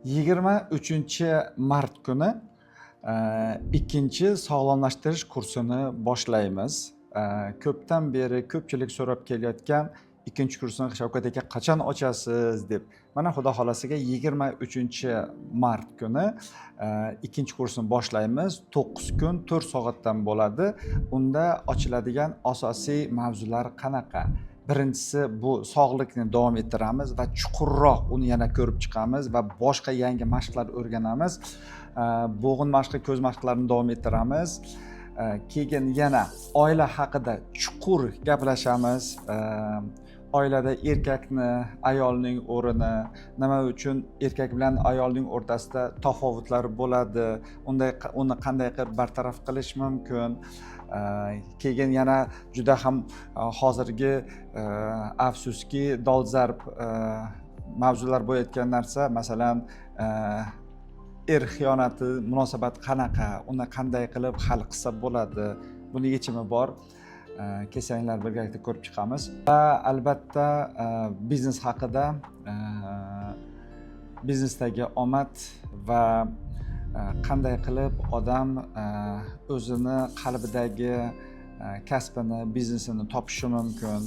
23-mart kuni ikkinchi sog'lomlashtirish kursini boshlaymiz. Ko'pdan beri ko'pchilik so'rab kelayotgan ikkinchi kursni Shavkat aka qachon ochasiz deb. Mana xudo xolasiga 23-mart kuni ikkinchi kursni boshlaymiz. 9 kun 4 soatdan bo'ladi. Unda ochiladigan asosiy mavzular qanaqa? Birinchisi bu sog'liqni davom ettiramiz va chuqurroq uni yana ko'rib chiqamiz va boshqa yangi mashqlar o'rganamiz. Bo'g'in mashqi, ko'z mashqlarini davom ettiramiz. Keyin yana oila haqida chuqur gaplashamiz. Oilada erkakni, ayolning o'rni, nima uchun erkak bilan ayolning o'rtasida tafovutlar bo'ladi, uni qanday qilib bartaraf qilish mumkin. Keyin yana juda ham hozirgi afsuski dolzarb mavzular bo'layotgan narsa, masalan, xiyonati munosabat qanaqa, uni qanday qilib hal qilsa bo'ladi, buni yechimi bor. Kelsanglar birgalikda ko'rib chiqamiz. Va albatta biznes haqida, biznesdagi omad va qanday qilib odam o'zini qalbidagi kasbini, biznesini topishi mumkin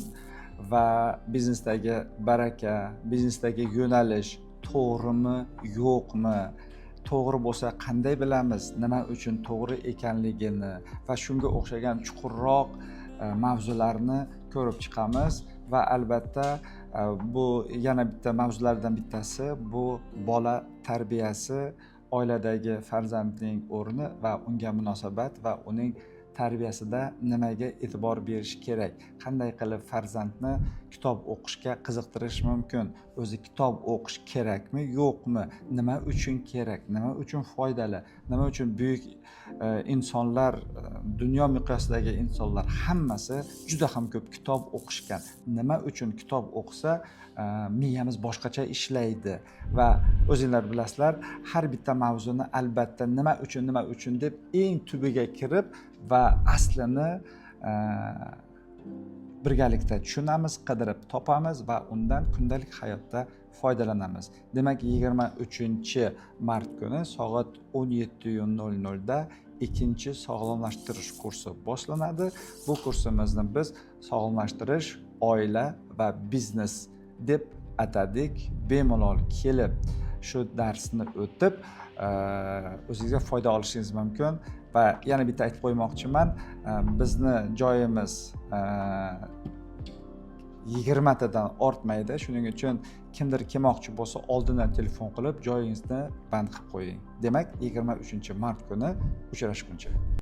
va biznesdagi baraka, biznesdagi yo'nalish to'g'rimi, yo'qmi? To'g'ri bo'lsa qanday bilamiz, nima uchun to'g'ri ekanligini va shunga o'xshagan chuqurroq mavzularni ko'rib chiqamiz. Va albatta bu yana bitta mavzulardan bittasi bu bola tarbiyasi, oiladagi farzandning o'rni va unga munosabat va uning tarbiyasida nimaga e'tibor berish kerak, qanday qilib farzandni kitob o'qishga qiziqtirish mumkin, o'zi kitob o'qish kerakmi, yo'qmi, nima uchun kerak, nima uchun foydali, nima uchun buyuk insonlar, dunyo miqyosidagi insonlar hammasi juda ham ko'p kitob o'qishgan. Nima uchun kitob o'qisa miyamiz boshqacha ishlaydi va o'zinglar bilasizlar, har bitta mavzuni albatta nima uchun deb eng tubiga kirib va aslini birgalikda tushunamiz, qidirib topamiz va undan kundalik hayotda foydalanamiz. Demak, 23-mart kuni soat 17:00 da ikkinchi sog'lomlashtirish kursi boshlanadi. Bu kursimizni biz sog'lomlashtirish, oila va biznes deb atadik. Bemalol kelib shu darsni o'tib o'zingizga foyda olishingiz mumkin. Va yana bitta aytib qo'ymoqchiman, bizni joyimiz 20 tadan ortmaydi. Shuning uchun kimdir kelmoqchi bo'lsa, oldindan telefon qilib joyingizni band qilib qo'ying. Demak, 23-mart kuni uchrashguncha.